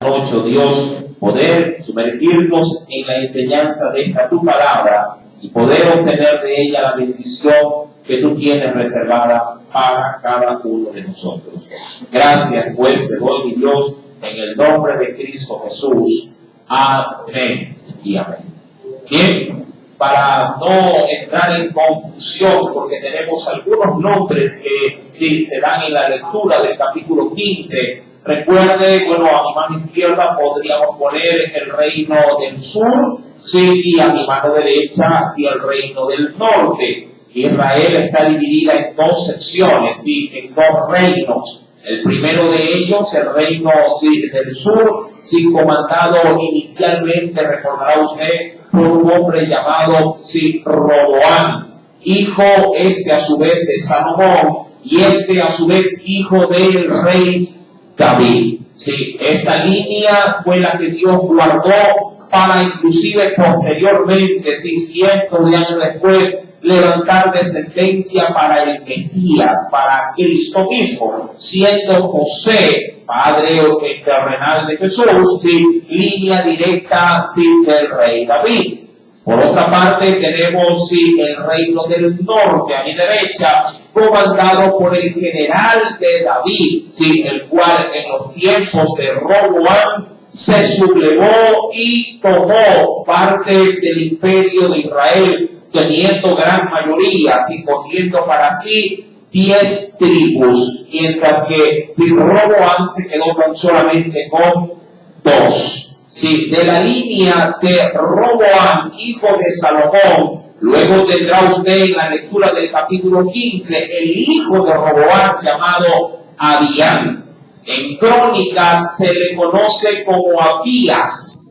noche, Dios, poder sumergirnos en la enseñanza de esta tu palabra y poder obtener de ella la bendición que tú tienes reservada para cada uno de nosotros. Gracias, pues, te doy, mi Dios, en el nombre de Cristo Jesús. Amén y amén. Bien, para no entrar en confusión, porque tenemos algunos nombres que sí se dan en la lectura del capítulo 15. Recuerde, bueno, a mi mano izquierda podríamos poner el reino del sur, sí, y a mi mano derecha, sí, el reino del norte. Israel está dividida en dos secciones, sí, en dos reinos. El primero de ellos, el reino del sur, comandado inicialmente, recordará usted, por un hombre llamado Roboam, hijo a su vez de Salomón, y a su vez hijo del rey David. Esta línea fue la que Dios guardó para inclusive posteriormente, cientos de años después, levantar descendencia para el Mesías, para Cristo mismo, siendo José, padre terrenal de Jesús, línea directa del rey David. Por otra parte tenemos el reino del norte a mi derecha, comandado por el general de David, el cual en los tiempos de Roboam se sublevó y tomó parte del imperio de Israel, teniendo gran mayoría, cogiendo para sí 10 tribus, mientras que Roboam se quedó tan solamente con 2. De la línea de Roboam, hijo de Salomón, luego tendrá usted en la lectura del capítulo 15 el hijo de Roboam llamado Abías. En Crónicas se le conoce como Abías,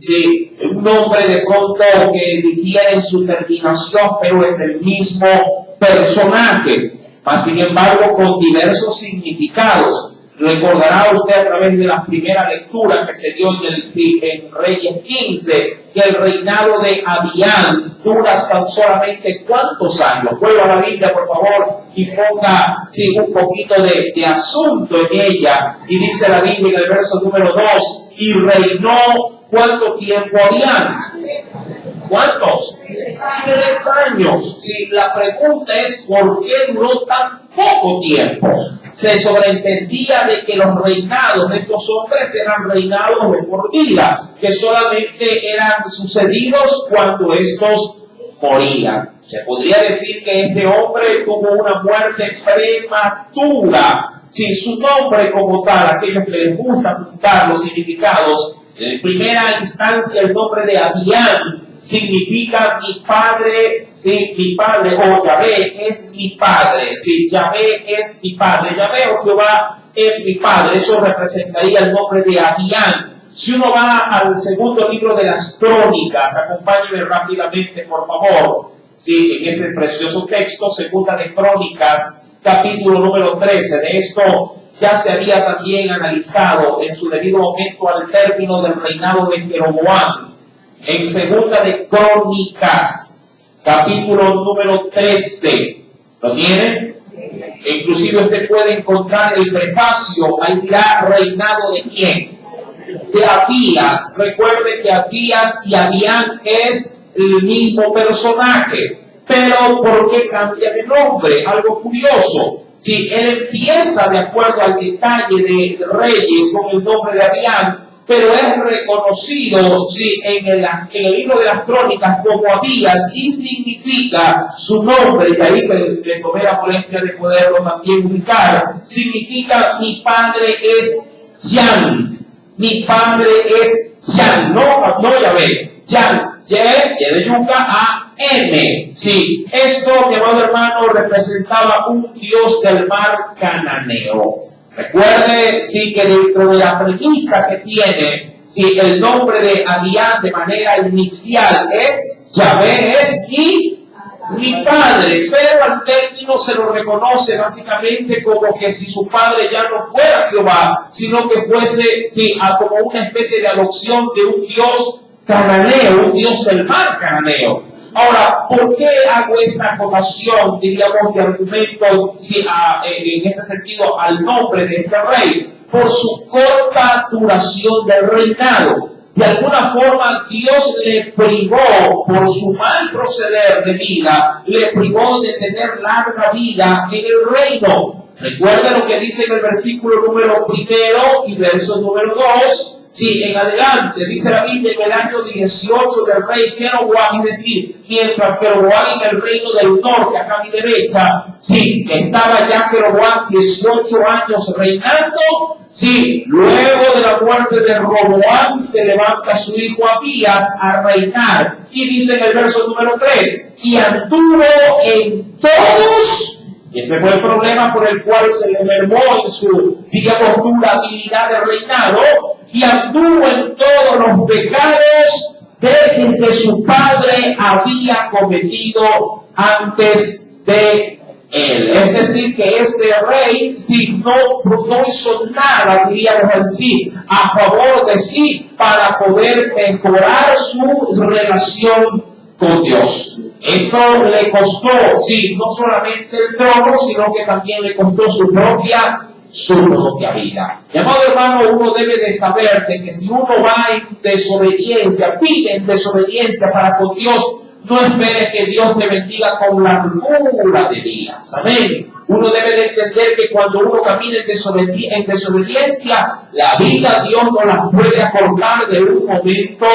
un nombre de pronto que difiere en su terminación, pero es el mismo personaje, mas sin embargo con diversos significados. Recordará usted a través de la primera lectura que se dio en Reyes 15, que el reinado de Abías dura tan solamente ¿cuántos años? Vuelva a la Biblia, por favor, y ponga un poquito de asunto en ella. Y dice la Biblia en el verso número 2, y reinó ¿cuánto tiempo Abías? ¿Cuántos? 3 años. La pregunta es ¿por qué duró tan poco tiempo? Se sobreentendía de que los reinados de estos hombres eran reinados de por vida, que solamente eran sucedidos cuando estos morían. Se podría decir que este hombre tuvo una muerte prematura, sin su nombre como tal. Aquellos que les gusta apuntar los significados, en primera instancia el nombre de Abías significa mi padre, mi padre, o Yahvé es mi padre, Yahvé es mi padre, Yahvé o Jehová es mi padre. Eso representaría el nombre de Abías. Si uno va al segundo libro de las Crónicas, acompáñenme rápidamente, por favor, en ese precioso texto, segunda de Crónicas, capítulo número 13, de esto ya se había también analizado en su debido momento al término del reinado de Jeroboam. En segunda de Crónicas, capítulo número 13, ¿lo tienen? Inclusive usted puede encontrar el prefacio, ahí dirá reinado de quién, de Abías. Recuerde que Abías y Abías es el mismo personaje, pero ¿por qué cambia de nombre? Algo curioso. Él empieza de acuerdo al detalle de Reyes con el nombre de Abías, pero es reconocido en el libro de las Crónicas como Abías, y significa su nombre, y ahí le tomé la molestia de poderlo también ubicar, significa mi padre es Jan, mi padre es Jan, no Yahvé, Jan, Y de yuca a N. Esto, mi amado hermano, representaba un dios del mar cananeo. Recuerde, que dentro de la premisa que tiene, el nombre de Abías de manera inicial es Yahvé es mi padre, pero al término se lo reconoce básicamente como que si su padre ya no fuera Jehová, sino que fuese como una especie de adopción de un dios cananeo, un dios del mar cananeo. Ahora, ¿por qué hago esta acotación, diríamos, de argumento en ese sentido al nombre de este rey? por su corta duración del reinado. De alguna forma Dios le privó, por su mal proceder de vida, le privó de tener larga vida en el reino. Recuerda lo que dice en el versículo número 1 y verso número 2. Sí, en adelante, dice la Biblia, en el año 18 del rey Jeroboam, es decir, mientras Jeroboam en el reino del norte, acá a mi derecha, sí, estaba ya Jeroboam 18 años reinando, sí, luego de la muerte de Roboam se levanta su hijo Abías a reinar, y dice en el verso número 3, y anduvo en todos. Y ese fue el problema por el cual se le mermó en su, digamos, durabilidad de reinado, y anduvo en todos los pecados de que su padre había cometido antes de él. Es decir, que este rey, si no hizo nada, diríamos así, a favor de sí, para poder mejorar su relación con Dios. Eso le costó, sí, no solamente el trono, sino que también le costó su propia vida. Mi amado hermano, uno debe de saber de que si uno va en desobediencia, pide en desobediencia para con Dios, no esperes que Dios te bendiga con largura de días. Amén. Uno debe de entender que cuando uno camina en desobediencia, la vida Dios no la puede acortar de un momento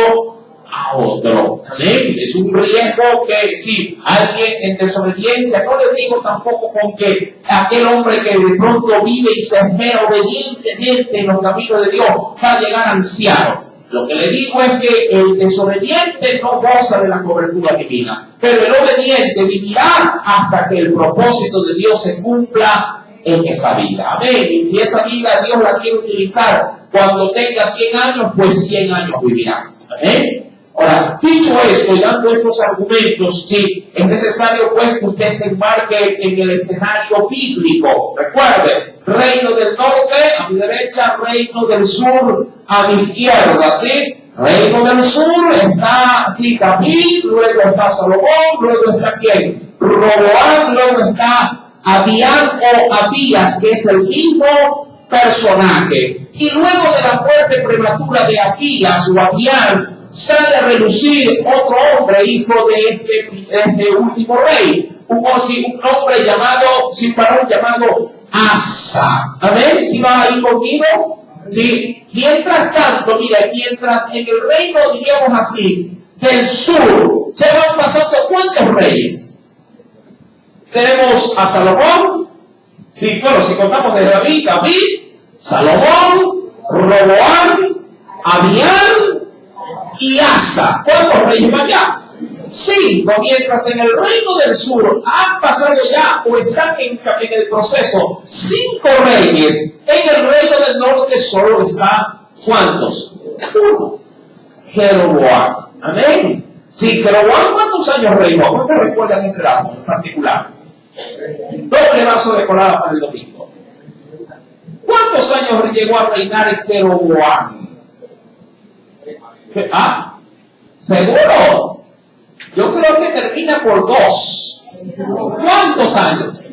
a otro. Amén. Es un riesgo que si alguien en desobediencia, no le digo tampoco con que aquel hombre que de pronto vive y se esmera obedientemente en los caminos de Dios va a llegar anciano. Lo que le digo es que el desobediente no goza de la cobertura divina, pero el obediente vivirá hasta que el propósito de Dios se cumpla en esa vida. Amén. Y si esa vida Dios la quiere utilizar cuando tenga 100 años, pues 100 años vivirá. Amén. Ahora, dicho esto y dando estos argumentos, sí, es necesario pues que usted se embarque en el escenario bíblico. Recuerde, reino del norte a mi derecha, reino del sur a mi izquierda, ¿sí? Reino del sur está, sí, David, luego está Salomón, luego está ¿quién? Roboam, luego está Abías, que es el mismo personaje. Y luego de la muerte prematura de Abías o Abías, sale a relucir otro hombre, hijo de este último rey, un hombre llamado, sin varón llamado Asa. Amén. ¿Sí va ahí conmigo? Sí. Mientras tanto, mira, mientras en el reino, diríamos así, del sur, se van pasando ¿cuántos reyes? Tenemos a Salomón, sí, bueno, si contamos de David, Salomón, Roboam, Abías y Asa. ¿Cuántos reyes van ya? 5. Mientras en el reino del sur han pasado ya o están en el proceso 5 reyes, en el reino del norte solo está ¿cuántos? 1. Jeroboam. Amén. Si Jeroboam, ¿cuántos años reinó? ¿Cuántos recuerdan ese dato en particular? Doble vaso de colada para el domingo. ¿Cuántos años llegó a reinar Jeroboam? ¿Ah? ¿Seguro? Yo creo que termina por 2. ¿Cuántos años?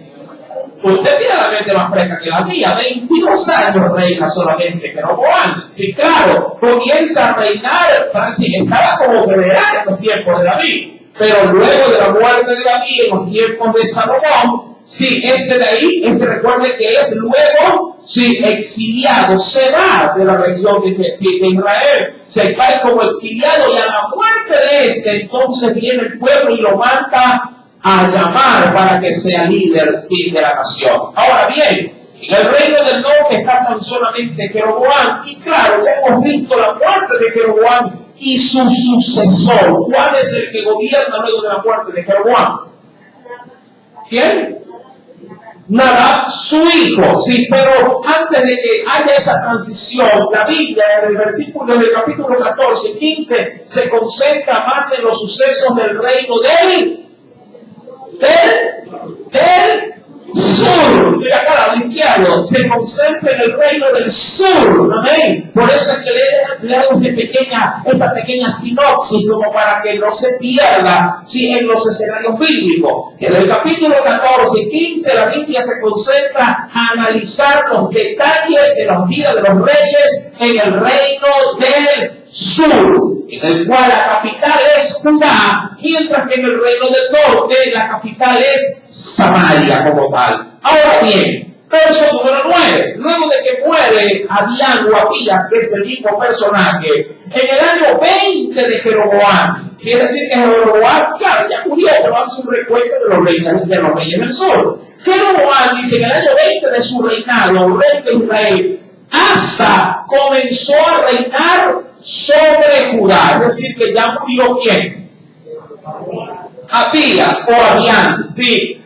Usted tiene la mente más fresca que la mía. 22 años reina solamente Jeroboam. Sí, claro, comienza a reinar, Francis, estaba como general en los tiempos de David. Pero luego de la muerte de David, en los tiempos de Salomón, sí, recuerde que es luego, sí, exiliado, se va de la región de Israel, se va como exiliado, y a la muerte de entonces viene el pueblo y lo manda a llamar para que sea líder, sí, de la nación. Ahora bien, en el reino del norte está tan solamente Jeroboam, y claro, ya hemos visto la muerte de Jeroboam y su sucesor. ¿Cuál es el que gobierna luego de la muerte de Jeroboam? ¿Quién? Nadab, su hijo. Sí, pero antes de que haya esa transición, la Biblia en el versículo del capítulo 14 y 15 se concentra más en los sucesos del reino del sur, de acá a la izquierda, se concentra en el reino del sur, amén. Por eso es que le hago esta pequeña sinopsis, como para que no se pierda en los escenarios bíblicos. En el capítulo 14 y 15, la Biblia se concentra a analizar los detalles de las vidas de los reyes en el reino del sur, en el cual la capital es Judá, mientras que en el reino del norte la capital es Samaria como tal. Ahora bien, verso número 9, luego de que muere Abías o Abías, que es el mismo personaje, en el año 20 de Jeroboam, quiere decir que Jeroboam, claro, ya murió, pero hace un recuento de los reyes del sur. Jeroboam dice, en el año 20 de su reinado, rey de Israel, Asa comenzó a reinar sobre Judá, es decir, que ya murió ¿quién? Abías o Abián, sí,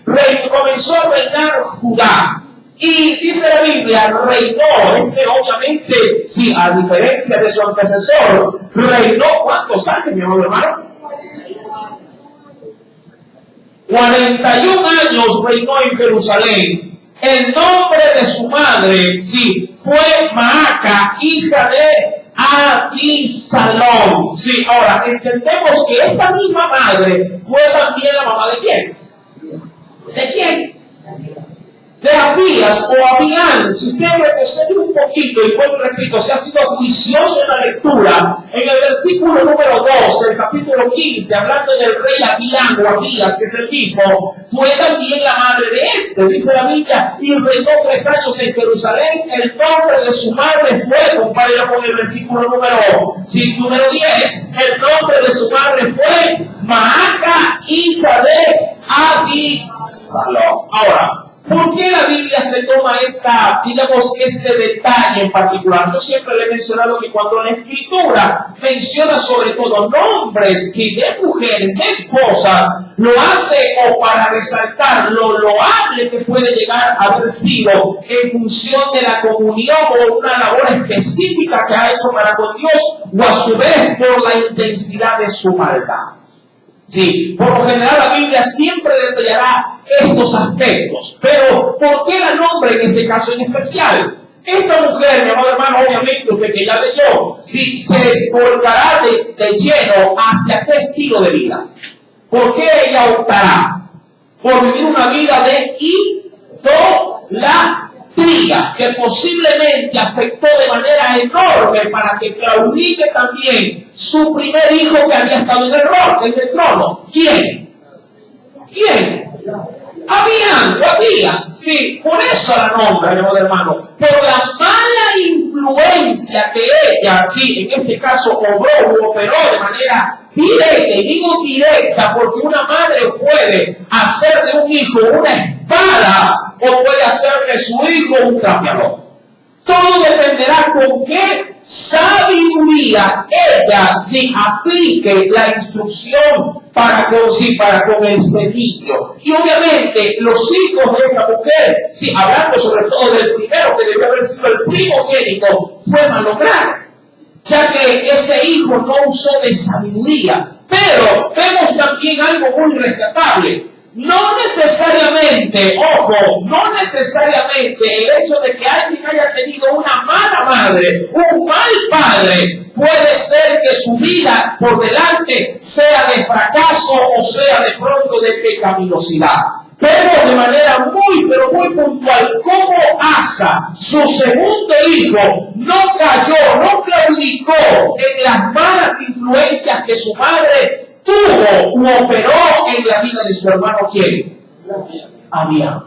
comenzó a reinar Judá. Y dice la Biblia, reinó, obviamente, sí, a diferencia de su antecesor, reinó ¿cuántos años, mi amor hermano? 41 años reinó en Jerusalén. El nombre de su madre, sí, fue Maaca, hija de Abisalom. Sí, ahora entendemos que esta misma madre fue también la mamá de ¿quién? ¿De quién? De Abías o Abián. Si usted retrocede un poquito, y vuelvo repito, si ha sido juicioso en la lectura, en el versículo número 2 del capítulo 15, hablando del rey Abián o Abías, que es el mismo, fue también la madre de este, dice la Biblia, y reinó 3 años en Jerusalén. El nombre de su madre fue, compárelo con el versículo número 10, el nombre de su madre fue Maaca, hija de Abisalom. Ahora, ¿por qué la Biblia se toma este detalle en particular? Yo siempre le he mencionado que cuando la Escritura menciona sobre todo nombres de mujeres, de esposas, lo hace o para resaltar lo loable que puede llegar a haber sido en función de la comunión o una labor específica que ha hecho para con Dios, o a su vez por la intensidad de su maldad. Sí, por lo general la Biblia siempre detallará estos aspectos, pero ¿por qué la nombra en este caso en especial? Esta mujer, mi amado hermano, obviamente usted que ya leyó, sí, se volcará de lleno hacia qué estilo de vida. ¿Por qué ella optará? Por vivir una vida de idolatría, que posiblemente afectó de manera enorme para que claudique también su primer hijo que había estado en el trono. ¿Quién? Abías, sí, por eso la nombra, mi amado hermano. Pero la mala influencia que ella, sí, en este caso operó de manera directa, y digo directa porque una madre puede hacer de un hijo una espada o puede hacer de su hijo un cambiador. Todo dependerá con qué sabiduría ella aplique la instrucción para con este niño. Y obviamente los hijos de esta mujer, hablando sobre todo del primero, que debió haber sido el primogénito, fue malogrado, ya que ese hijo no usó de sabiduría. Pero vemos también algo muy rescatable. No necesariamente el hecho de que alguien haya tenido una mala madre, un mal padre, puede ser que su vida por delante sea de fracaso o sea de pronto de pecaminosidad. Vemos de manera muy puntual cómo Asa, su segundo hijo, no cayó, no claudicó en las malas influencias que su madre tuvo u operó en la vida de su hermano. ¿Quién? Abián.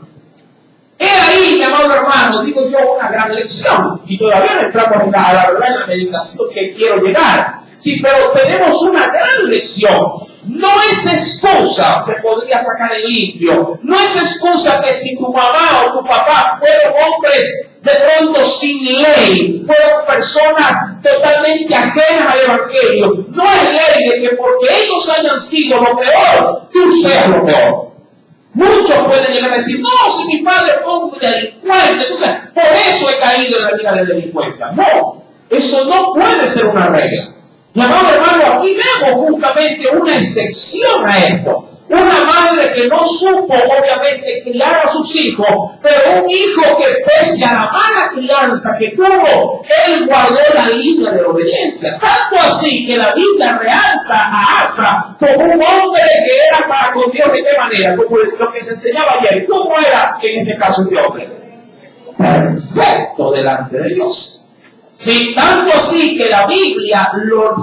He ahí, mi amado hermano, digo yo, una gran lección. Y todavía no entramos en la meditación que quiero llegar. Sí, pero tenemos una gran lección. No es excusa que podría sacar en limpio. No es excusa que si tu mamá o tu papá fueron hombres de pronto sin ley, fueron personas totalmente ajenas al Evangelio. No es ley de que porque ellos hayan sido lo peor, tú seas lo peor. Muchos pueden llegar a decir, no, si mi padre fue un delincuente, entonces por eso he caído en la vida de delincuencia. No, eso no puede ser una regla. Mi amado hermano, aquí vemos justamente una excepción a esto. Una madre que no supo, obviamente, criar a sus hijos, pero un hijo que pese a la mala crianza que tuvo, él guardó la línea de obediencia. Tanto así que la Biblia realza a Asa como un hombre que era para con Dios. ¿De qué manera? Como lo que se enseñaba ayer. ¿Cómo era en este caso este hombre? Perfecto delante de Dios. Sí, tanto así que la Biblia lo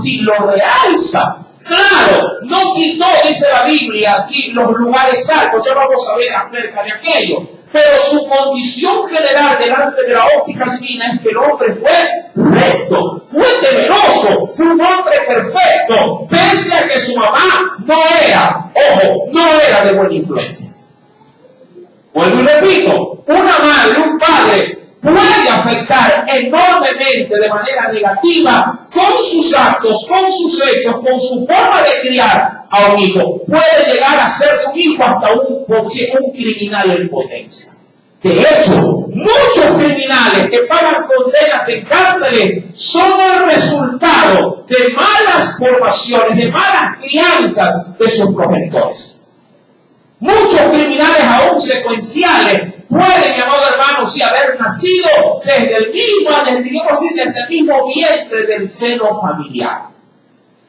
realza. Claro, no quitó, dice la Biblia, sí, los lugares altos, ya vamos a ver acerca de aquello. Pero su condición general delante de la óptica divina es que el hombre fue recto, fue temeroso, fue un hombre perfecto, pese a que su mamá no era, ojo, no era de buena influencia. Vuelvo y repito, una madre, un padre, puede afectar enormemente de manera negativa con sus actos, con sus hechos, con su forma de criar a un hijo. Puede llegar a ser un hijo hasta un criminal en potencia. De hecho, muchos criminales que pagan condenas en cárceles son el resultado de malas formaciones, de malas crianzas de sus progenitores. Muchos criminales aún secuenciales pueden, mi amado hermano, sí haber nacido desde el mismo vientre del seno familiar.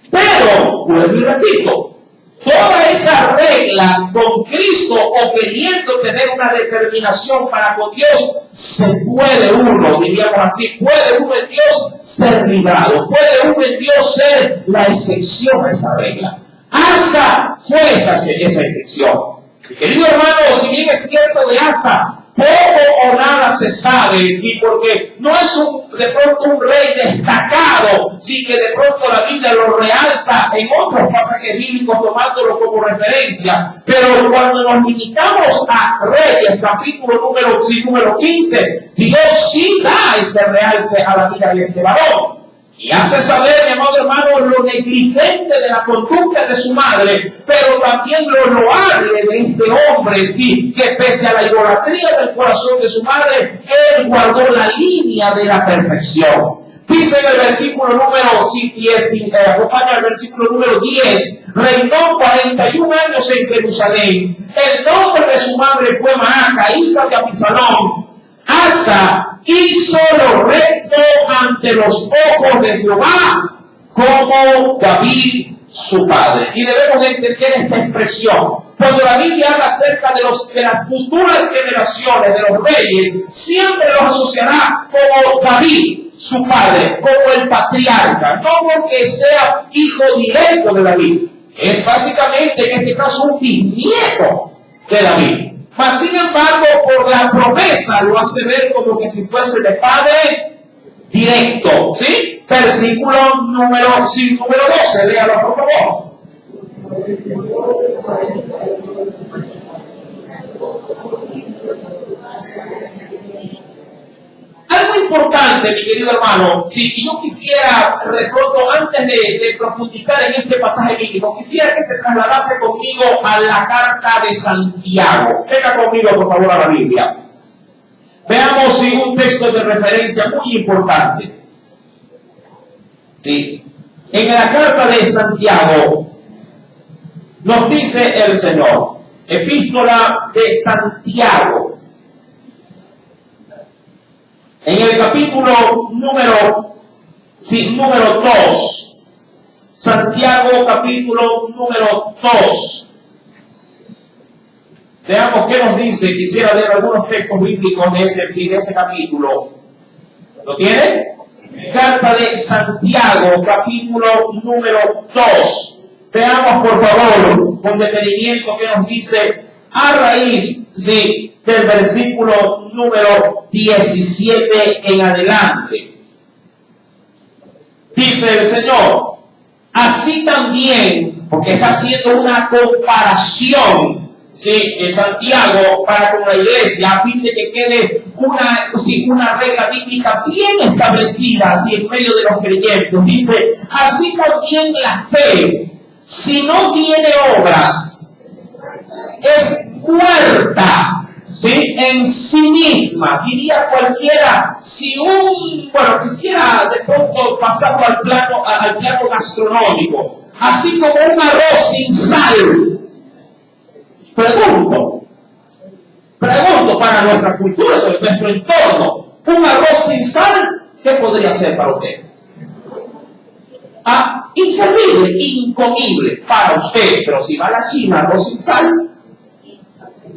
Pero, vuelvo y repito, toda esa regla con Cristo o queriendo tener una determinación para con Dios, se puede uno, diríamos así, puede uno en Dios ser librado, puede uno en Dios ser la excepción a esa regla. Asa fue esa excepción. Mi querido hermano, si bien es cierto de Asa, poco o nada se sabe, sí, porque no es de pronto un rey destacado, sí, que de pronto la Biblia lo realza en otros pasajes bíblicos tomándolo como referencia. Pero cuando nos limitamos a Reyes, capítulo número 15, Dios sí da ese realce a la vida de este varón. Y hace saber, mi amado hermano, lo negligente de la conducta de su madre, pero también lo loable de este hombre, sí, que pese a la idolatría del corazón de su madre, él guardó la línea de la perfección. Dice en el versículo número 10, acompaña el versículo número 10, reinó 41 años en Jerusalén. El nombre de su madre fue Maaca, hija de Abisalom. Asa hizo lo recto ante los ojos de Jehová, como David su padre. Y debemos entender esta expresión. Cuando la Biblia habla acerca de las futuras generaciones de los reyes, siempre los asociará como David su padre, como el patriarca, no porque sea hijo directo de David. Es básicamente, en este caso, un bisnieto de David. Mas, sin embargo, por la promesa lo hace ver como que si fuese de padre directo. ¿Sí? Versículo número 12. Léalo, por favor. Algo importante, mi querido hermano, si yo quisiera, de pronto, antes de profundizar en este pasaje bíblico, quisiera que se trasladase conmigo a la carta de Santiago. Venga conmigo, por favor, a la Biblia. Veamos un texto de referencia muy importante. ¿Sí? En la carta de Santiago nos dice el Señor, epístola de Santiago, en el capítulo número 2, Santiago capítulo número 2. Veamos qué nos dice. Quisiera leer algunos textos bíblicos de ese capítulo. ¿Lo tiene? Carta de Santiago, capítulo número 2. Veamos, por favor, con detenimiento qué nos dice a raíz del versículo número 17 en adelante. Dice el Señor, así también, porque está haciendo una comparación, en Santiago para con la iglesia, a fin de que quede una regla bíblica bien establecida en medio de los creyentes. Dice, así también la fe, si no tiene obras, es muerta, en sí misma. Diría cualquiera, quisiera de pronto pasarlo al plano gastronómico, así como un arroz sin sal Pregunto para nuestra cultura, sobre nuestro entorno, un arroz sin sal, ¿qué podría ser para usted? Inservible, incomible para usted, pero si va a la China, arroz sin sal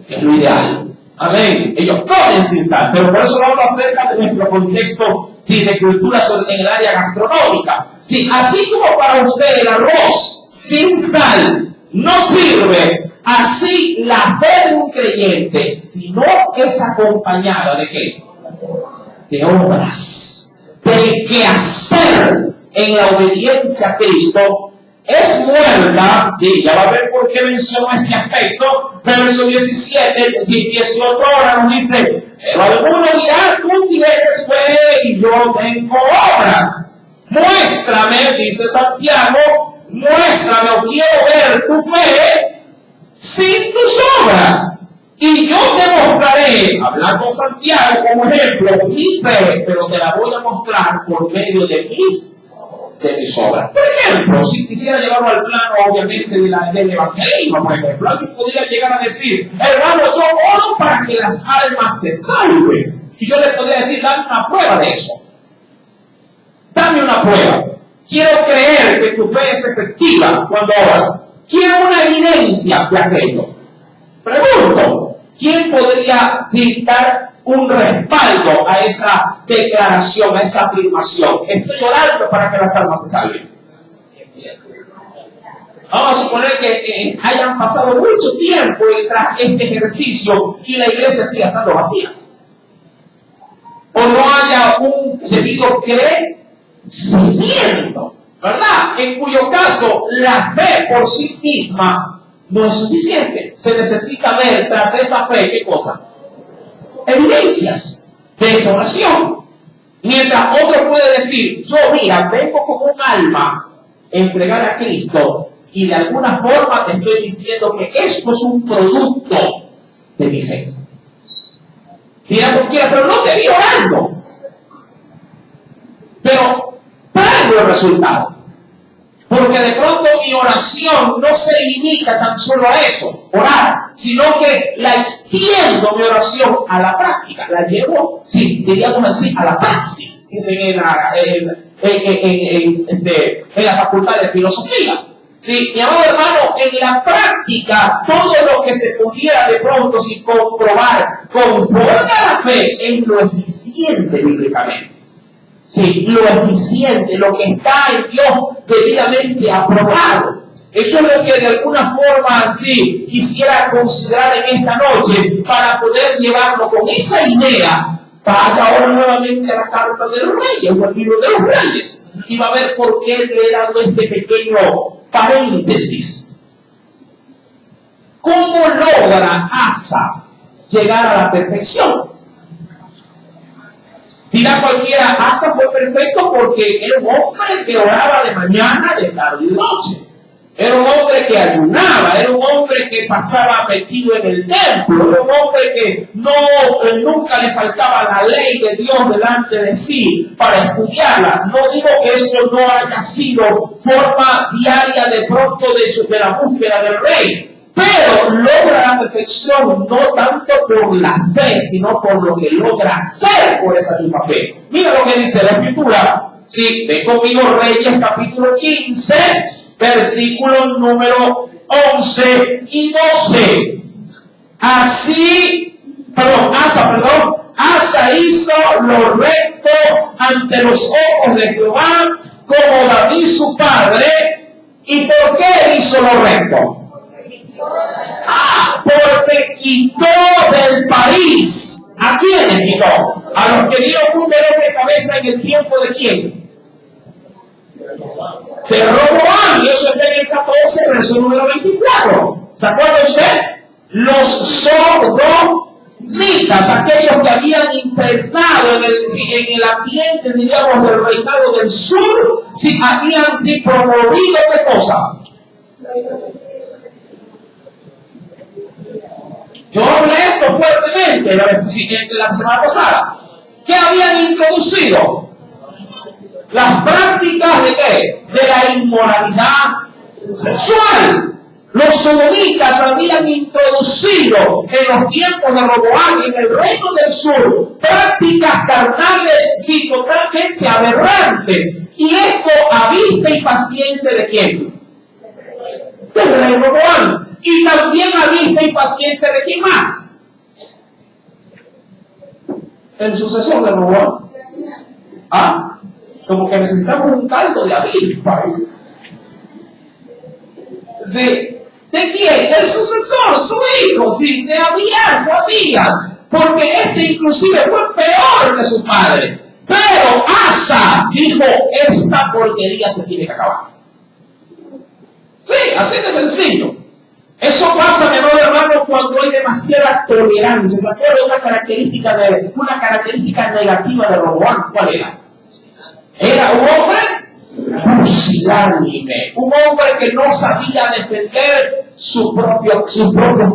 es lo ideal. Amén. Ellos comen sin sal, pero por eso vamos acerca de nuestro contexto de cultura en el área gastronómica. Sí, así como para usted el arroz sin sal no sirve, así la fe de un creyente, si no es acompañada de ¿qué? De obras, del quehacer en la obediencia a Cristo, es muerta. Sí, ya va a ver por qué menciono este aspecto. Verso 17, 18 horas nos dice: pero alguno dirá, tú tienes fe y yo tengo obras. Muéstrame, dice Santiago, muéstrame o quiero ver tu fe sin tus obras. Y yo te mostraré, hablando Santiago como ejemplo, mi fe, pero te la voy a mostrar por medio de mis obras. Por ejemplo, si quisiera llevarlo al plano, obviamente, del evangelismo, por ejemplo, alguien podría llegar a decir: hermano, yo oro para que las almas se salven. Y yo le podría decir: dame una prueba de eso. Dame una prueba. Quiero creer que tu fe es efectiva cuando oras. Quiero una evidencia de aquello. Pregunto, ¿quién podría citar un respaldo a esa declaración, a esa afirmación? Estoy orando para que las almas se salven. Vamos a suponer que hayan pasado mucho tiempo tras este ejercicio y la iglesia siga estando vacía. O no haya un debido crecimiento, ¿verdad? En cuyo caso la fe por sí misma no es suficiente. Se necesita ver tras esa fe, ¿qué cosa? Evidencias de esa oración. Mientras otro puede decir: yo, mira, vengo como un alma a entregar a Cristo y de alguna forma te estoy diciendo que esto es un producto de mi fe. Dirá cualquiera: pero no te vi orando. Pero traigo el resultado. Porque de pronto mi oración no se limita tan solo a eso, orar, sino que la extiendo mi oración a la práctica, la llevo, sí, diríamos así, a la praxis, dicen en la facultad de filosofía. Sí, mi amado hermano, en la práctica, todo lo que se pudiera de pronto sin comprobar conforme a la fe es lo eficiente bíblicamente. Sí, lo eficiente, lo que está en Dios debidamente aprobado. Eso es lo que de alguna forma así quisiera considerar en esta noche para poder llevarlo con esa idea. Vaya ahora nuevamente a la carta de los reyes o al libro de los reyes y va a ver por qué le he dado este pequeño paréntesis. ¿Cómo logra Asa llegar a la perfección? Dirá cualquiera: Asa fue perfecto porque era un hombre que oraba de mañana, de tarde y de noche. Era un hombre que ayunaba, era un hombre que pasaba metido en el templo, era un hombre que nunca le faltaba la ley de Dios delante de sí para estudiarla. No digo que esto no haya sido forma diaria de pronto de la búsqueda del rey, pero logra la perfección no tanto por la fe, sino por lo que logra hacer por esa misma fe. Mira lo que dice la Escritura. Sí, ven conmigo, Reyes, capítulo 15, versículos número 11 y 12. Asa hizo lo recto ante los ojos de Jehová, como David su padre. ¿Y por qué hizo lo recto? Porque quitó del país. ¿A quiénes quitó? A los que dieron un dolor de cabeza en el tiempo de quién? De Roboam. Y eso está en el 14, verso número 24. ¿Se acuerda usted? Los sodomitas, aquellos que habían internado en el ambiente, diríamos, del reinado del sur, si habían promovido ¿qué cosa? Yo hablé esto fuertemente la semana pasada. ¿Qué habían introducido? Las prácticas de ¿qué? De la inmoralidad sexual. Los sodomitas habían introducido en los tiempos de Roboam en el reino del sur prácticas carnales, sí, totalmente aberrantes. Y esto a vista y paciencia de quién? Del rey Roboam. Y también a vista y paciencia de quién más? El sucesor de Roboam. Ah, como que necesitamos un caldo de avispa. Sí. ¿De quién? Del sucesor, su hijo, sí, de Abías, porque este inclusive fue peor que su padre. Pero Asa dijo, esta porquería se tiene que acabar. Sí, así de sencillo. Eso pasa, mi amado hermano, cuando hay demasiada tolerancia. ¿Se acuerdan una característica negativa de Roboam? ¿Cuál era? Era un hombre pusilánime, un hombre que no sabía defender sus propios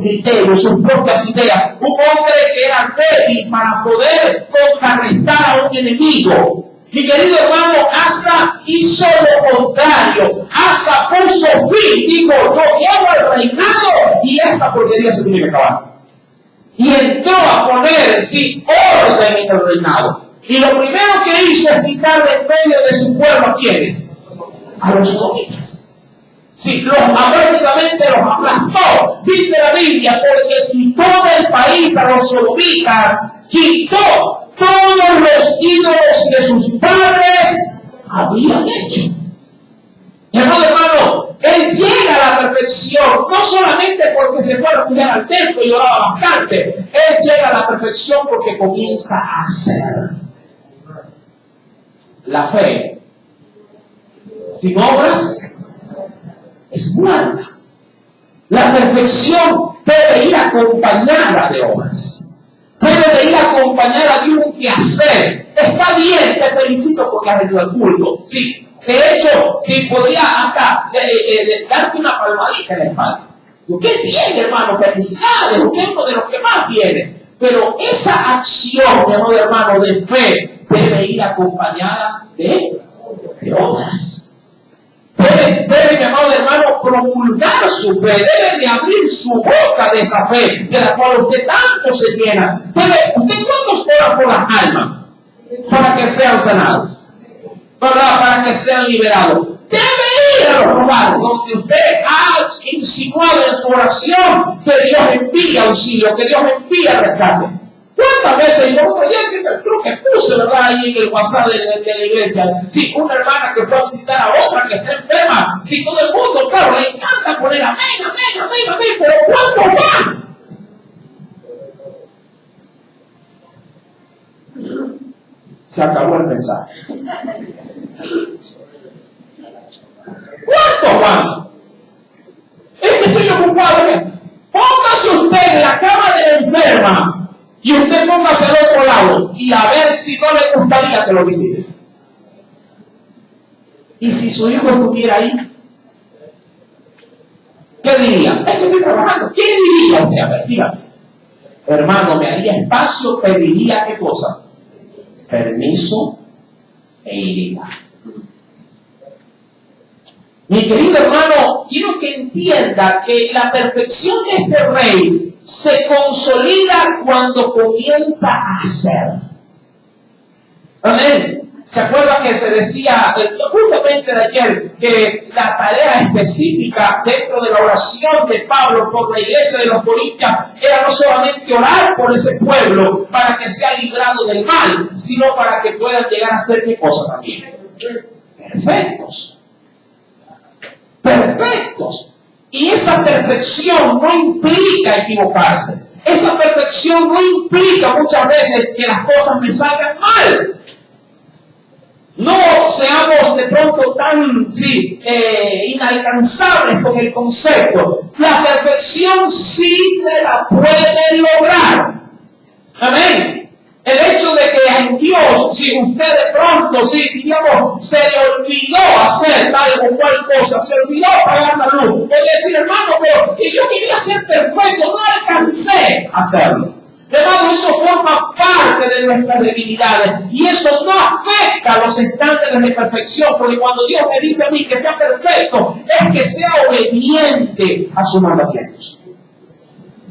criterios, sus propias ideas, un hombre que era débil para poder contrarrestar a un enemigo. Mi querido hermano, Asa hizo lo contrario. Asa puso fin, dijo, yo quiero el reinado y esta porquería se tiene que acabar. Y entró a poner, sí, orden en el reinado. Y lo primero que hizo es quitar de en medio de su pueblo a quienes, a los sodomitas. Sí, prácticamente los aplastó. Dice la Biblia, porque quitó del país a los sodomitas, quitó todos los ídolos que sus padres habían hecho. Mi hermano, él llega a la perfección, no solamente porque se fue a refugiar al templo y oraba bastante, él llega a la perfección porque comienza a hacer. La fe sin obras es muerta. La perfección debe ir acompañada de obras. Debe de ir acompañada de un quehacer. Está bien, te felicito porque has venido al culto. Sí, de hecho, si podría hasta darte una palmadita en la espalda. Qué bien, hermano, felicidades, usted es uno de los que más viene. Pero esa acción, mi amado hermano, de fe debe ir acompañada de obras. Debe, mi amado hermano, promulgar su fe, debe de abrir su boca de esa fe, de la cual usted tanto se llena. ¿Usted cuántos oran por las almas? Para que sean sanados, ¿verdad? Para que sean liberados. Debe ir a los lugares donde usted ha insinuado en su oración que Dios envía auxilio, que Dios envía rescate. ¿Cuántas veces? Yo creo que puse, ¿verdad? Ahí en el WhatsApp de la iglesia. Sí, una hermana que fue a visitar a otra que está enferma. Sí, todo el mundo, claro, le encanta poner amén, pero ¿cuánto van? Se acabó el mensaje. ¿Cuántos van? Es que estoy ocupado. Póngase usted en la cama de la enferma. Y usted póngase al otro lado y a ver si no le gustaría que lo visite. Y si su hijo estuviera ahí, ¿qué diría? Es que estoy trabajando. ¿Qué diría usted? A ver, dígame. Hermano, me haría espacio, pediría ¿qué cosa? Permiso e iría. Mi querido hermano, quiero que entienda que la perfección de este rey se consolida cuando comienza a hacer. Amén. ¿Se acuerdan que se decía justamente de ayer que la tarea específica dentro de la oración de Pablo por la iglesia de los Corintios era no solamente orar por ese pueblo para que sea librado del mal, sino para que puedan llegar a ser qué cosa también? Perfectos. Perfectos. Y esa perfección no implica equivocarse. Esa perfección no implica muchas veces que las cosas me salgan mal. No seamos de pronto tan inalcanzables con el concepto. La perfección sí se la puede lograr. Amén. El hecho de que en Dios, si usted de pronto, digamos, se le olvidó hacer tal o cual cosa, se olvidó pagar la luz, puede decir, hermano, pero yo quería ser perfecto, no alcancé a hacerlo. De modo, eso forma parte de nuestras debilidades. Y eso no afecta a los estándares de perfección. Porque cuando Dios me dice a mí que sea perfecto, es que sea obediente a sus mandamientos.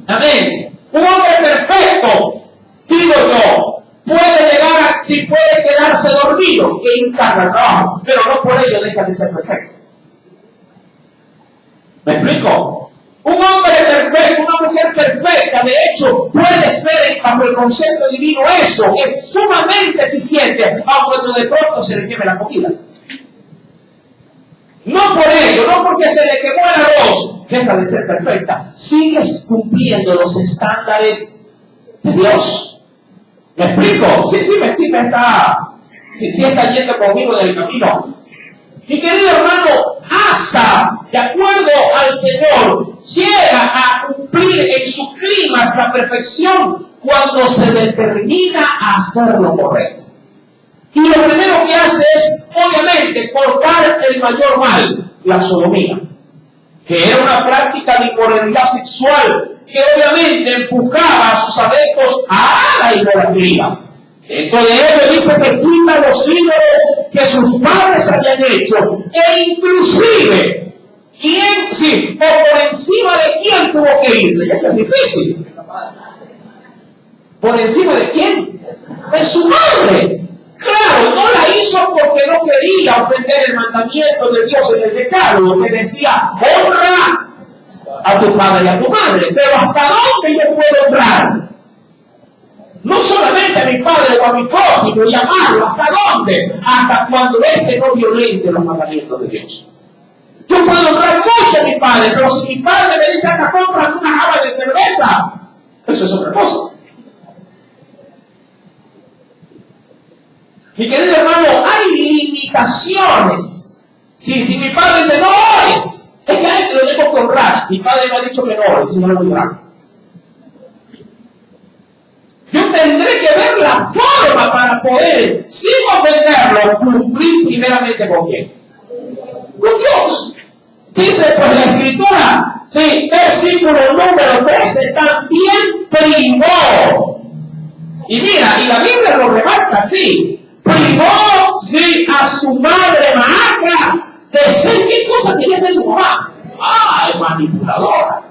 Amén. Un hombre perfecto, digo yo, puede llegar si puede quedarse dormido e encarga el trabajo, pero no por ello deja de ser perfecto. ¿Me explico? Un hombre perfecto, una mujer perfecta, de hecho, puede ser bajo el concepto divino eso, es sumamente eficiente, aunque de pronto se le queme la comida. No por ello, no porque se le quemó el arroz, deja de ser perfecta. Sigues cumpliendo los estándares de Dios. ¿Me explico? Sí está yendo conmigo en el camino. Mi querido hermano, Asa, de acuerdo al Señor, llega a cumplir en sus climas la perfección cuando se determina a hacer lo correcto. Y lo primero que hace es, obviamente, cortar el mayor mal, la sodomía, que era una práctica de inmoralidad sexual que obviamente empujaba a sus adeptos a la idolatría. Dentro de ello dice que quita los ídolos que sus padres habían hecho, e inclusive, o por encima de quién tuvo que irse. Eso es difícil. ¿Por encima de quién? De su madre. Claro, no la hizo porque no quería ofender el mandamiento de Dios en el decálogo, que decía, honra a tu padre y a tu madre. Pero ¿hasta dónde yo puedo honrar? No solamente a mi padre o a mi prójimo y amarlo, ¿hasta dónde? Hasta cuando éste no violente los mandamientos de Dios. Yo puedo honrar mucho a mi padre, pero si mi padre me dice, acá compra una jarra de cerveza, eso es otra cosa. Mi querido hermano, hay limitaciones. Si mi padre dice, no ores, es que a él lo tengo que honrar. Mi padre me ha dicho que no ores, si no lo voy a honrar. Yo tendré que ver la forma para poder, sin ofenderlo, cumplir primeramente con quién. Con Dios. Dice pues la Escritura, versículo número 13, también privó. Y mira, y la Biblia lo remarca así. Privó, a su madre Maaca de ser, ¿qué cosa quería ser su mamá? Manipuladora.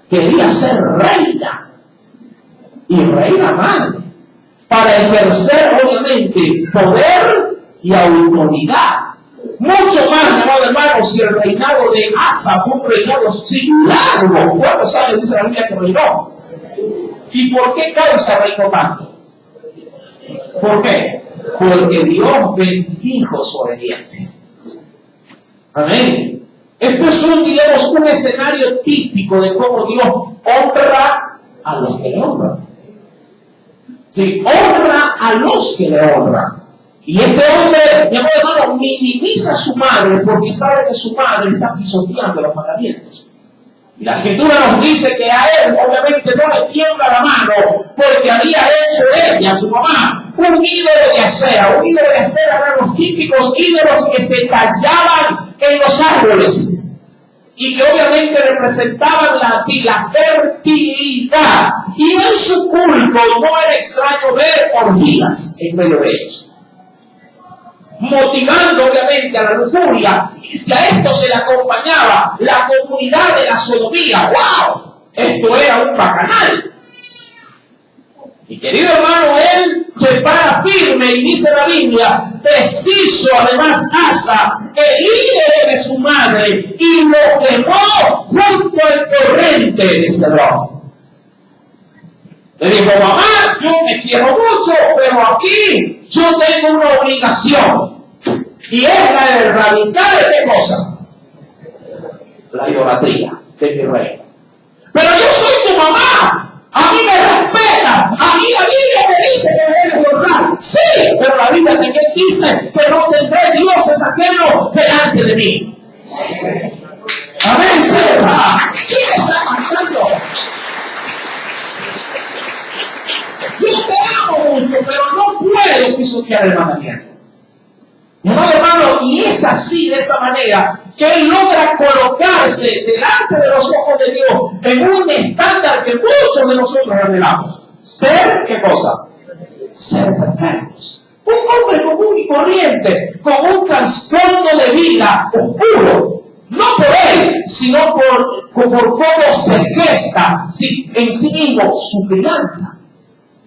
Quería ser reina. Y reina madre. Para ejercer, obviamente, poder y autoridad. Mucho más, mi amado hermano, si el reinado de Asa fue un reinado largo. ¿Cuántos años dice la Biblia que reinó? ¿Y por qué causa reinó tanto? ¿Por qué? Porque Dios bendijo su obediencia. Amén. Esto es un escenario típico de cómo Dios honra a los que le honran. Honra a los que le honran. Y este hombre, mi amor hermano, minimiza a su madre porque sabe que su madre está pisoteando los mandamientos. Y la Escritura nos dice que a él, obviamente, no le tiembla la mano porque había hecho ella, su mamá, un ídolo de acera. Un ídolo de acera eran los típicos ídolos que se tallaban en los árboles y que obviamente representaban la fertilidad. Y en su culto no era extraño ver orgías en medio de ellos, motivando obviamente a la lujuria. Y si a esto se le acompañaba la comunidad de la sodomía, ¡wow! Esto era un bacanal. Mi querido hermano, él se para firme y dice la Biblia, deshizo además Asa el ídolo de su madre y lo quemó junto al torrente de Cedrón. Le dijo, mamá, yo te quiero mucho, pero aquí yo tengo una obligación. Y es la de erradicar ¿qué cosa? La idolatría de mi reino. Pero yo soy tu mamá. A mí me respeta. A mí la Biblia me dice que debes honrar. Sí, pero la Biblia también dice que no tendré dioses ajenos delante de mí. Amén, Señor. Sí, está marcando. Yo te amo mucho, pero no puedo pisotear el mandamiento. Mi amado hermano, y es así, de esa manera, que él logra colocarse delante de los ojos de Dios en un estándar que muchos de nosotros anhelamos. ser, ¿qué cosa? Ser perfectos. Un hombre común y corriente, con un trasfondo de vida oscuro, no por él, sino por cómo se gesta en sí mismo su crianza.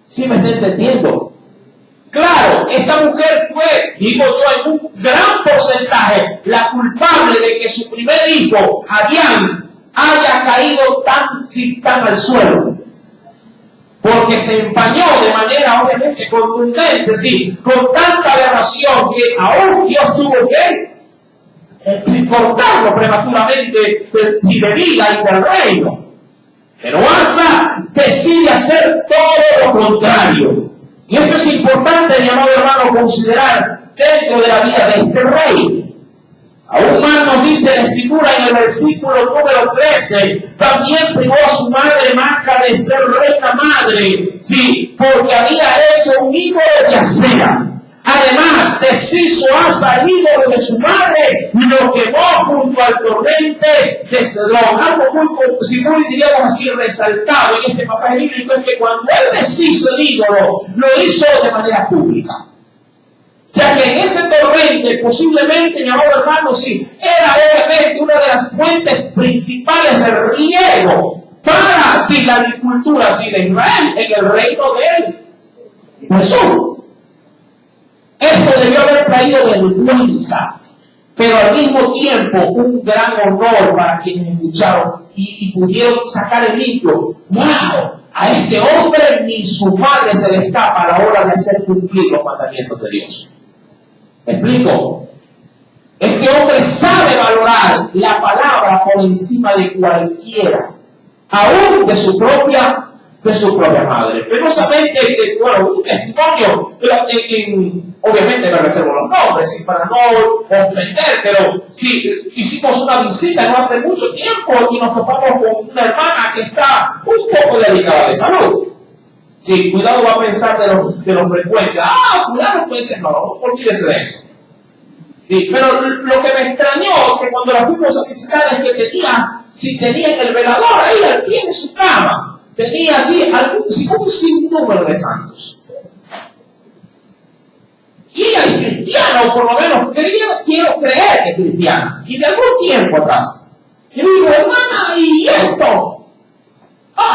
¿Sí me está entendiendo? Claro, esta mujer fue, digo yo, en un gran porcentaje, la culpable de que su primer hijo, Adán, haya caído tan al suelo. Porque se empañó de manera obviamente contundente, sí, con tanta aberración que aún Dios tuvo que cortarlo prematuramente de vida y del reino. Pero Asa decide hacer todo lo contrario. Y esto es importante, mi amado hermano, considerar dentro de la vida de este rey. Aún más nos dice la Escritura en el versículo número 13, también privó a su madre Maca de ser reina madre, sí, porque había hecho un ídolo de acera. Además, deshizo Asa el ídolo de su madre y lo quemó junto al torrente de Cedrón. Algo muy, diríamos así, resaltado en este pasaje bíblico es que cuando él deshizo el ídolo, lo hizo de manera pública. Ya que en ese torrente, posiblemente, mi amado hermano, sí, era obviamente una de las fuentes principales de riego para la agricultura de Israel en el reino del sur. Esto debió haber traído vergüenza, pero al mismo tiempo un gran honor para quienes escucharon y pudieron sacar el limpio. ¡Wow! A este hombre ni su madre se le escapa a la hora de hacer cumplir los mandamientos de Dios. ¿Me explico? Este hombre sabe valorar la palabra por encima de cualquiera, aún de su propia madre. Penosamente, un testimonio, obviamente me reservo los nombres, para no ofender, pero sí, hicimos una visita no hace mucho tiempo y nos topamos con una hermana que está un poco delicada de salud. Sí, cuidado va a pensar de los frecuentes. Cuidado puede ser, no olvídese de eso. Sí, pero lo que me extrañó que cuando la fuimos a visitar es que tenía en el velador ahí al pie de su cama, tenía un sinnúmero de santos. Y ella es cristiana, o por lo menos quiero creer que es cristiana, y de algún tiempo atrás. Y le digo, hermana, ¿y esto?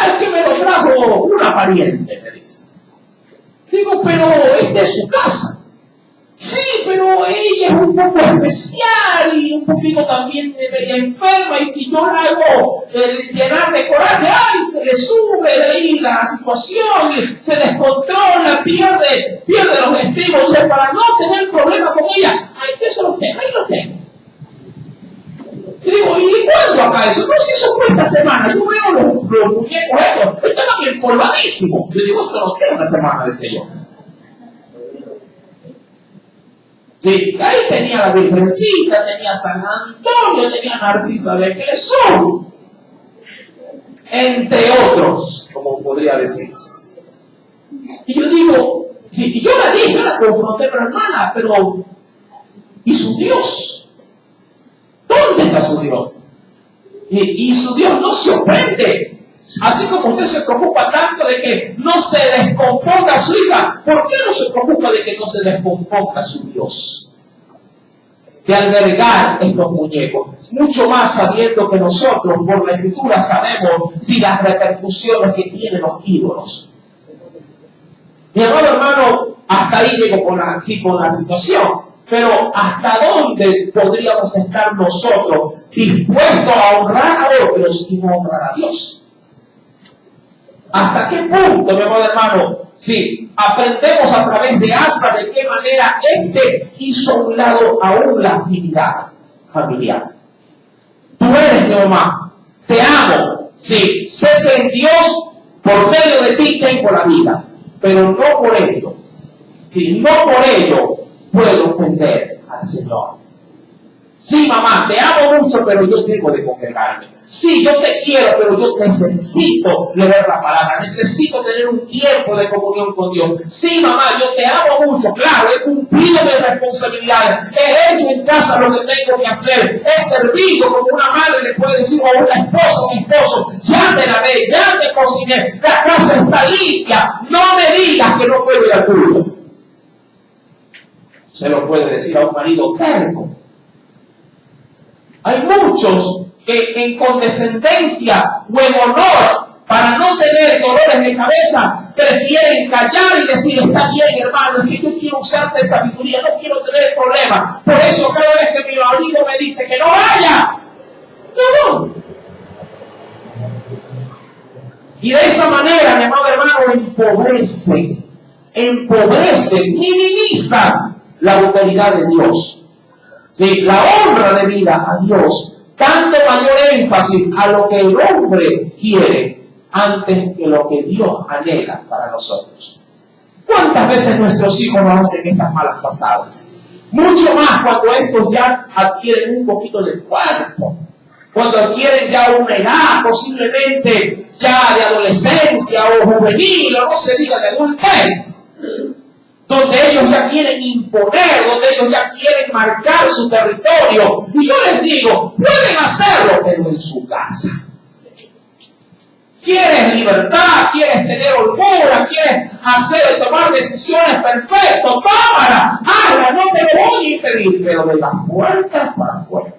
Es que me lo trajo una pariente, me dice. Digo, pero es de su casa. Sí, pero ella es un poco especial y un poquito también enferma, y si yo la hago llenar de coraje, se le sube de ahí la situación, y se descontrola, pierde los estribos. Y para no tener problemas con ella, eso los tengo, ahí los tengo. Y digo, ¿y cuándo acá eso? No, si eso fue esta semana. Yo veo los muñecos estos, estaban bien polvadísimos. Yo digo, esto no tiene una semana, decía yo. Sí, ahí tenía la Virgencita, tenía San Antonio, tenía Narcisa de Clesón, entre otros, como podría decirse. Y yo digo, y yo la confronté, pero hermana, ¿y su Dios? ¿Dónde está su Dios? Y su Dios no se ofende. Así como usted se preocupa tanto de que no se descomponga su hija, ¿por qué no se preocupa de que no se descomponga su Dios? De albergar estos muñecos. Mucho más sabiendo que nosotros, por la Escritura, sabemos las repercusiones que tienen los ídolos. Mi amado hermano, hasta ahí llego con la situación. Pero ¿hasta dónde podríamos estar nosotros dispuestos a honrar a otros y no honrar a Dios? ¿Hasta qué punto, mi amado hermano, aprendemos a través de Asa de qué manera hizo a un lado aún la actividad familiar? Tú eres mi mamá, te amo, sé que en Dios, por medio de ti, tengo la vida, pero no por ello, no por ello puedo ofender al Señor. Sí, mamá, te amo mucho, pero yo tengo de congregarme. Sí, yo te quiero, pero yo necesito leer la palabra. Necesito tener un tiempo de comunión con Dios. Sí, mamá, yo te amo mucho. Claro, he cumplido mis responsabilidades. He hecho en casa lo que tengo que hacer. He servido como una madre le puede decir, o una esposa, un esposo. Ya te lavé, ya te cociné. La casa está limpia. No me digas que no puedo ir al culto. Se lo puede decir a un marido terco. Hay muchos que en condescendencia o en honor, para no tener dolores de cabeza, prefieren callar y decir, está bien, hermano, es que yo quiero usarte de sabiduría, no quiero tener problemas. Por eso cada vez que mi marido me dice que no vaya, no. Y de esa manera, mi amado hermano, empobrece, minimiza la autoridad de Dios. Sí, la honra de vida a Dios, dando mayor énfasis a lo que el hombre quiere antes que lo que Dios anhela para nosotros. ¿Cuántas veces nuestros hijos nos hacen estas malas pasadas? Mucho más cuando estos ya adquieren un poquito de cuerpo, cuando adquieren ya una edad, posiblemente ya de adolescencia o juvenil, o no se diga de adultez, donde ellos ya quieren imponer, donde ellos ya quieren marcar su territorio. Y yo les digo, pueden hacerlo, pero en su casa. ¿Quieres libertad? ¿Quieres tener holgura? ¿Quieres tomar decisiones? Perfecto, tómala, hazla, no te lo voy a impedir, pero de las puertas para afuera.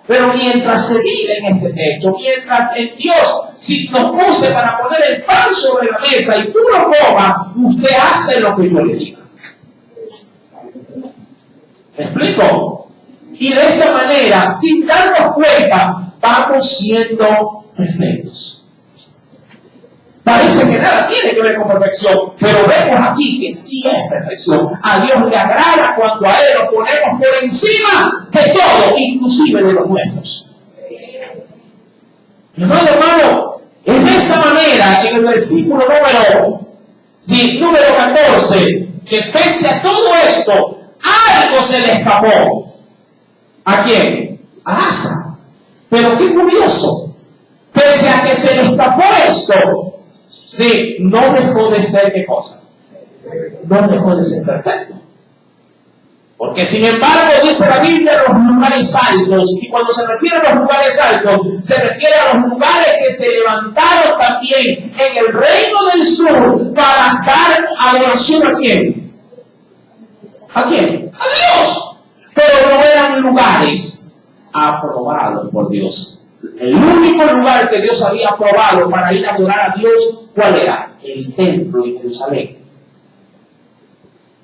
Pero mientras se vive en este techo, mientras en Dios si nos puse para poner el pan sobre la mesa y tú lo comas, usted hace lo que yo le diga. ¿Me explico? Y de esa manera, sin darnos cuenta, vamos siendo perfectos. Parece que nada tiene que ver con perfección, pero vemos aquí que sí es perfección. A Dios le agrada cuando a Él lo ponemos por encima de todo, inclusive de los nuestros. Mi hermano, es de esa manera que en el versículo número 14, que pese a todo esto, algo se le escapó. ¿A quién? A Asa. Pero qué curioso, pese a que se le escapó esto, sí, no dejó de ser, ¿qué cosa? No dejó de ser perfecto. Porque sin embargo dice la Biblia los lugares altos, y cuando se refiere a los lugares altos, se refiere a los lugares que se levantaron también en el reino del sur para dar adoración ¿a quién? ¿A quién? ¡A Dios! Pero no eran lugares aprobados por Dios. El único lugar que Dios había aprobado para ir a adorar a Dios, ¿cuál era? El templo en Jerusalén.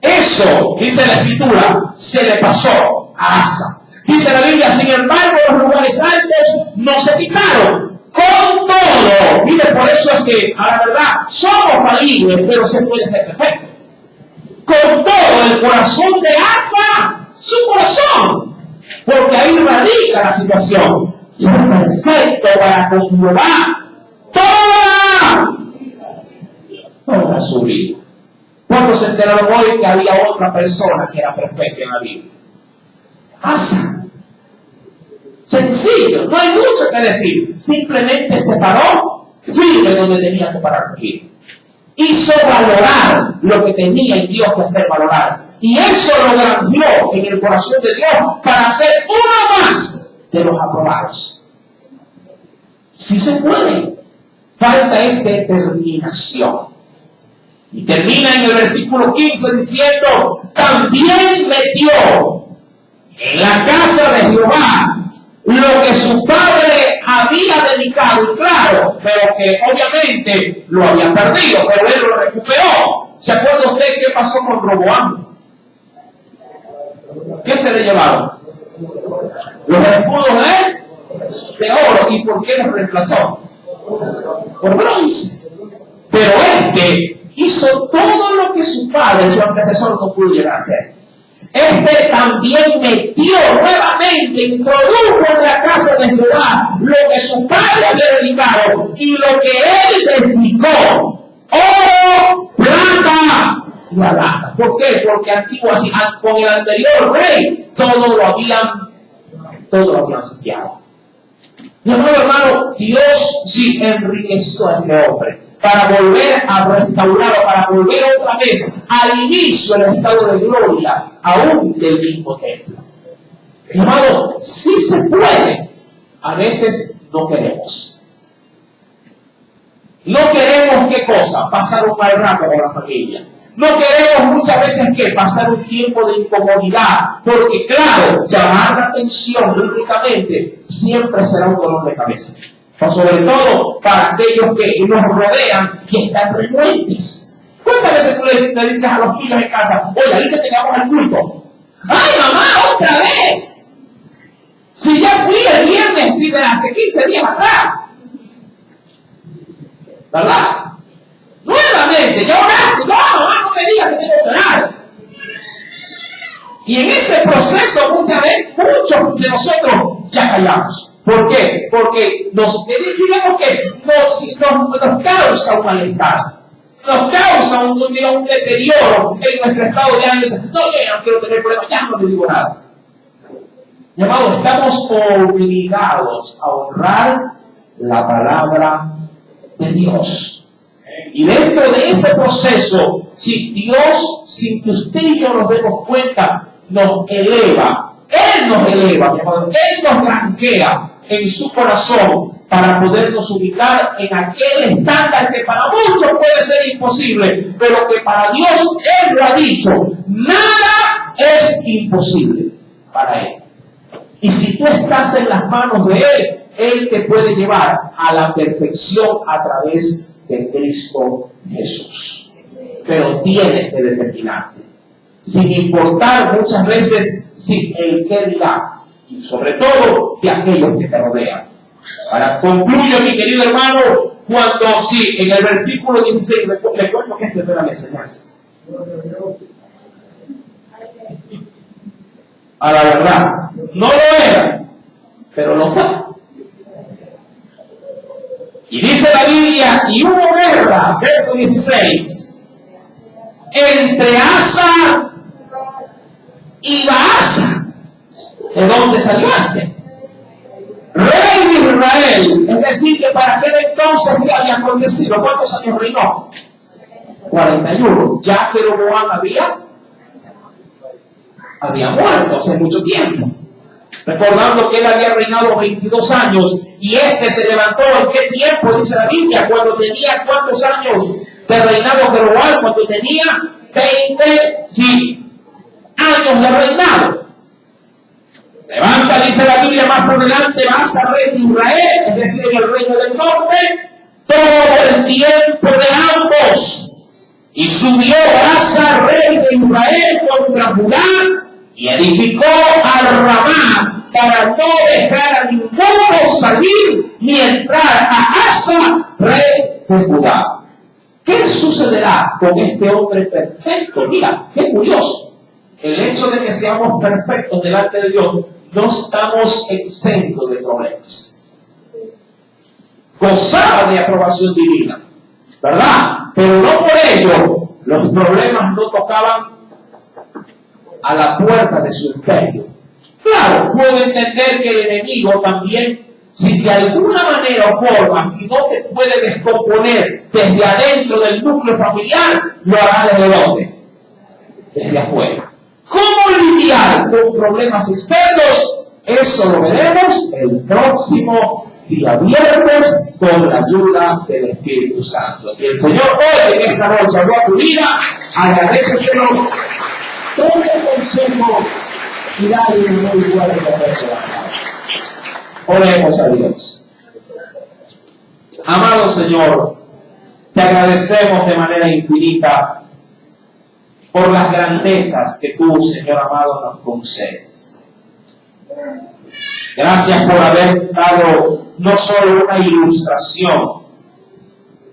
Eso, dice la Escritura, se le pasó a Asa. Dice la Biblia, sin embargo, los lugares altos no se quitaron. Con todo, mire, por eso es que, a la verdad, somos falibles, pero se puede ser perfecto. Con todo, el corazón de Asa, su corazón, porque ahí radica la situación. Fue perfecto para comprobar toda su vida. ¿Cuántos se enteraron hoy que había otra persona que era perfecta en la Biblia? Asa. Sencillo, no hay mucho que decir. Simplemente se paró firme donde tenía que pararse firme. Hizo valorar lo que tenía en Dios que hacer valorar. Y eso lo grandió en el corazón de Dios para ser uno más de los aprobados. Sí se puede. Falta es determinación. Y termina en el versículo 15 diciendo, también metió en la casa de Jehová lo que su padre había dedicado, y claro, pero que obviamente lo había perdido, pero él lo recuperó. ¿Se acuerda usted qué pasó con Roboam? ¿Qué se le llevaron? Los escudos de oro. ¿Y por qué los reemplazó? Por bronce. Pero hizo todo lo que su padre, su antecesor, no pudo llegar a hacer. También metió nuevamente, introdujo en la casa de Jehová lo que su padre había dedicado y lo que él dedicó: oro, plata y alhajas. ¿Por qué? Porque antiguo, así, con el anterior rey, todo lo habían saqueado. Mi amado hermano, Dios sí enriqueció a este hombre para volver a restaurar, para volver otra vez al inicio del estado de gloria, aún del mismo templo. Mi amado, sí se puede, a veces no queremos. No queremos, ¿qué cosa? Pasar un mal rato con la familia. No queremos muchas veces que pasar un tiempo de incomodidad, porque claro, llamar la atención únicamente siempre será un dolor de cabeza. Pero sobre todo para aquellos que nos rodean y están renuentes. ¿Cuántas veces tú le dices a los niños en casa, oye, ahorita tengamos al culto? ¡Ay, mamá, otra vez! Si ya fui el viernes, si de hace 15 días atrás. ¿Verdad? Nuevamente, ya oraste, no, mamá, no me digas que tengo que orar. Y en ese proceso muchas veces, muchos de nosotros ya callamos. ¿Por qué? Porque nos causa un malestar. Nos causa un deterioro en nuestro estado de ánimo. No, yo no quiero tener problemas, ya no le digo nada. Mi amado, estamos obligados a honrar la palabra de Dios. Y dentro de ese proceso, si Dios, sin que usted y yo nos demos cuenta, nos eleva. Él nos eleva, mi amado. Él nos ranquea en su corazón para podernos ubicar en aquel estándar que para muchos puede ser imposible, pero que para Dios, Él lo ha dicho, nada es imposible para Él. Y si tú estás en las manos de Él, Él te puede llevar a la perfección a través de Cristo Jesús. Pero tienes que determinarte, sin importar muchas veces si el qué dirá, y sobre todo de aquellos que te rodean. Para concluyo, mi querido hermano, cuando sí, en el versículo 16, le cuento que esta era la enseñanza. A la verdad, no lo era, pero lo fue. Y dice la Biblia, y hubo guerra, verso 16, entre Asa y Baasa. ¿De dónde salió este? Rey de Israel. Es decir, que para aquel entonces ¿qué había acontecido? ¿Cuántos años reinó? 41. Ya Jeroboam había muerto hace mucho tiempo. Recordando que él había reinado 22 años y este se levantó en qué tiempo, dice la Biblia, cuando tenía ¿cuántos años de reinado Jeroboam? Cuando tenía 20 años de reinado. Levanta, dice la Biblia más adelante, vas a rey de Israel, es decir, en el reino del norte, todo el tiempo de ambos. Y subió Asa, rey de Israel, contra Judá, y edificó al Ramá, para no dejar a ninguno salir ni entrar a Asa, rey de Judá. ¿Qué sucederá con este hombre perfecto? Mira, qué curioso. El hecho de que seamos perfectos delante de Dios, no estamos exentos de problemas. Gozaba de aprobación divina, ¿verdad? Pero no por ello los problemas no tocaban a la puerta de su imperio. Claro, puedo entender que el enemigo también, si de alguna manera o forma, si no te puede descomponer desde adentro del núcleo familiar, lo hará desde dónde? Desde afuera. ¿Cómo lidiar con problemas externos? Eso lo veremos el próximo día viernes con la ayuda del Espíritu Santo. Si el Señor hoy en esta noche habló a tu vida, agradéceselo, tome el consejo y dale un muy fuerte abrazo a la palabra. Oremos a Dios. Amado Señor, te agradecemos de manera infinita por las grandezas que tú, Señor amado, nos concedes. Gracias por haber dado no solo una ilustración,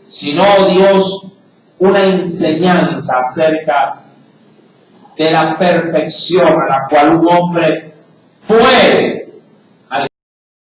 sino, Dios, una enseñanza acerca de la perfección a la cual un hombre puede